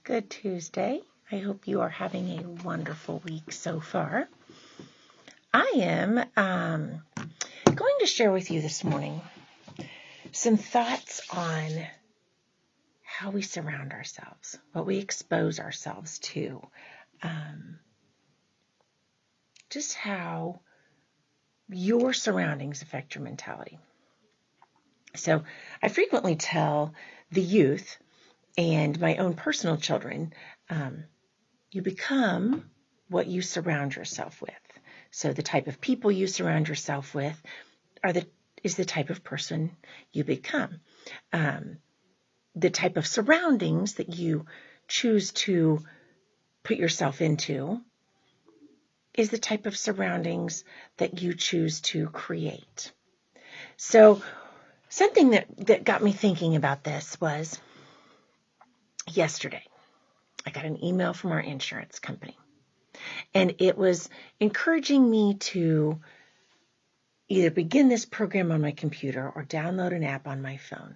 Good Tuesday. I hope you are having a wonderful week so far. I am going to share with you this morning some thoughts on how we surround ourselves, what we expose ourselves to, just how your surroundings affect your mentality. So I frequently tell the youth and my own personal children, you become what you surround yourself with. So the type of people you surround yourself with is the type of person you become. The type of surroundings that you choose to put yourself into is the type of surroundings that you choose to create. So something that got me thinking about this was yesterday. I got an email from our insurance company, and it was encouraging me to either begin this program on my computer or download an app on my phone.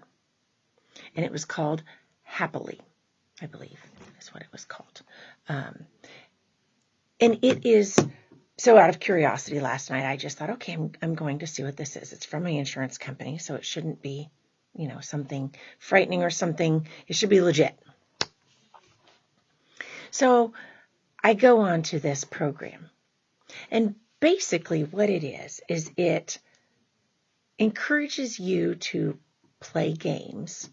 And it was called Happily, I believe is what it was called. And it is, so out of curiosity last night, I just thought, okay, I'm going to see what this is. It's from my insurance company, so it shouldn't be, something frightening or something. It should be legit. So I go on to this program. And basically what it is it encourages you to play games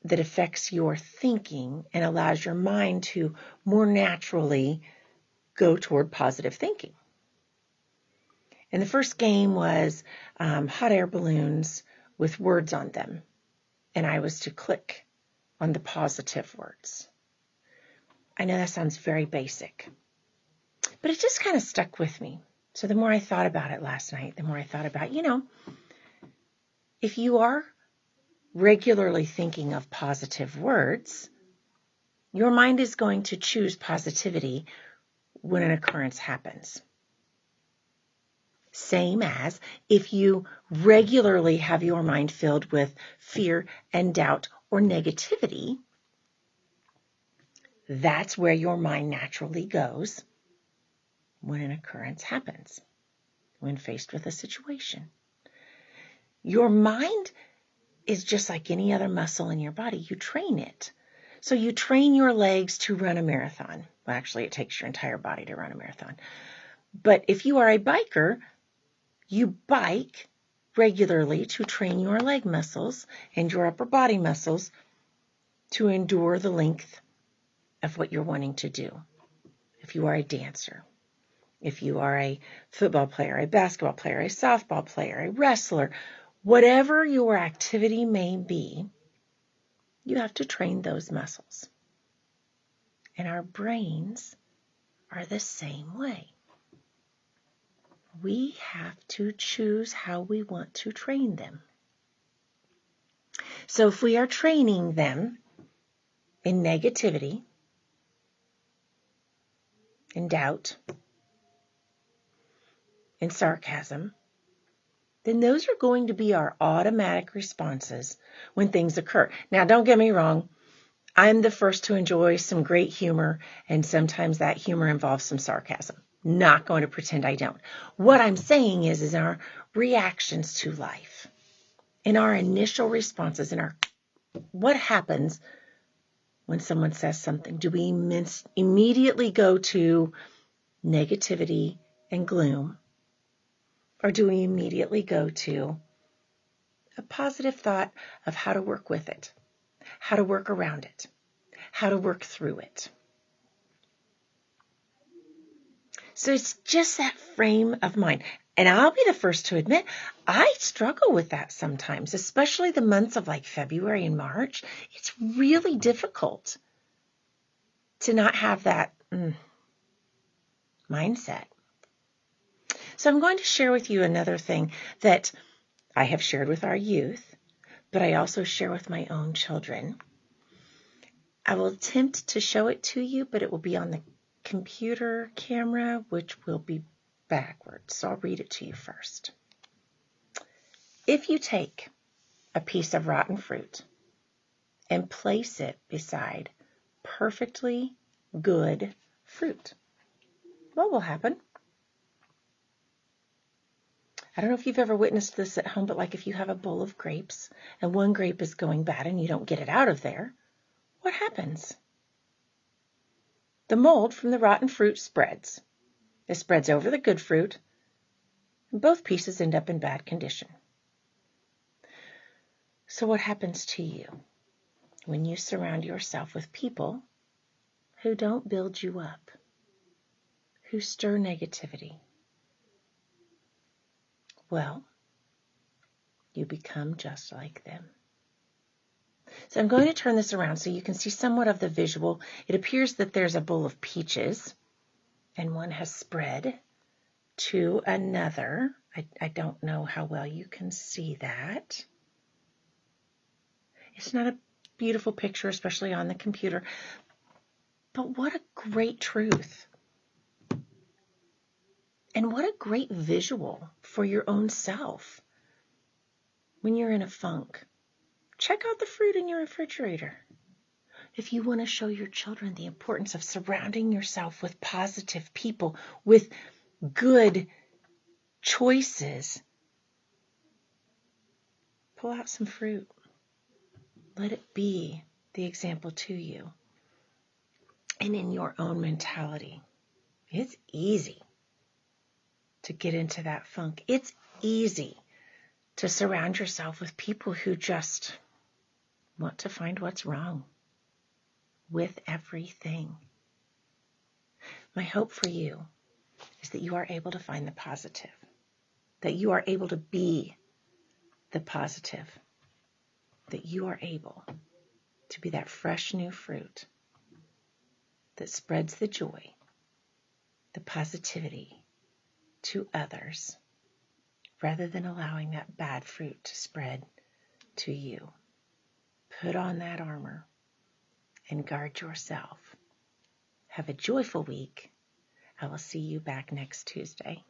that affects your thinking and allows your mind to more naturally go toward positive thinking. And the first game was hot air balloons with words on them. And I was to click on the positive words. I know that sounds very basic, but it just kind of stuck with me. So the more I thought about it last night, the more I thought about, if you are regularly thinking of positive words, your mind is going to choose positivity when an occurrence happens. Same as if you regularly have your mind filled with fear and doubt or negativity, that's where your mind naturally goes when an occurrence happens, when faced with a situation. Your mind is just like any other muscle in your body. You train it. So you train your legs to run a marathon. Well, actually, it takes your entire body to run a marathon. But if you are a biker, you bike regularly to train your leg muscles and your upper body muscles to endure the length of what you're wanting to do. If you are a dancer, if you are a football player, a basketball player, a softball player, a wrestler, whatever your activity may be, you have to train those muscles. And our brains are the same way. We have to choose how we want to train them. So if we are training them in negativity, in doubt, in sarcasm, then those are going to be our automatic responses when things occur. Now, don't get me wrong. I'm the first to enjoy some great humor, and sometimes that humor involves some sarcasm. Not going to pretend I don't. What I'm saying is in our reactions to life, in our initial responses, in our what happens when someone says something? Do we immediately go to negativity and gloom? Or do we immediately go to a positive thought of how to work with it, how to work around it, how to work through it? So it's just that frame of mind. And I'll be the first to admit, I struggle with that sometimes, especially the months of like February and March. It's really difficult to not have that mindset. So I'm going to share with you another thing that I have shared with our youth, but I also share with my own children. I will attempt to show it to you, but it will be on the computer camera, which will be backwards. So I'll read it to you first. If you take a piece of rotten fruit and place it beside perfectly good fruit. What will happen? I don't know if you've ever witnessed this at home, but like if you have a bowl of grapes and one grape is going bad and you don't get it out of there, what happens? The mold from the rotten fruit spreads. It spreads over the good fruit, and both pieces end up in bad condition. So what happens to you when you surround yourself with people who don't build you up, who stir negativity? Well, you become just like them. So I'm going to turn this around so you can see somewhat of the visual. It appears that there's a bowl of peaches, and one has spread to another. I don't know how well you can see that. It's not a beautiful picture, especially on the computer, but what a great truth. And what a great visual for your own self. When you're in a funk, check out the fruit in your refrigerator. If you want to show your children the importance of surrounding yourself with positive people, with good choices, pull out some fruit. Let it be the example to you. And in your own mentality, it's easy to get into that funk. It's easy to surround yourself with people who just want to find what's wrong with everything. My hope for you is that you are able to find the positive, that you are able to be the positive, that you are able to be that fresh new fruit that spreads the joy, the positivity to others, rather than allowing that bad fruit to spread to you. Put on that armor and guard yourself. Have a joyful week. I will see you back next Tuesday.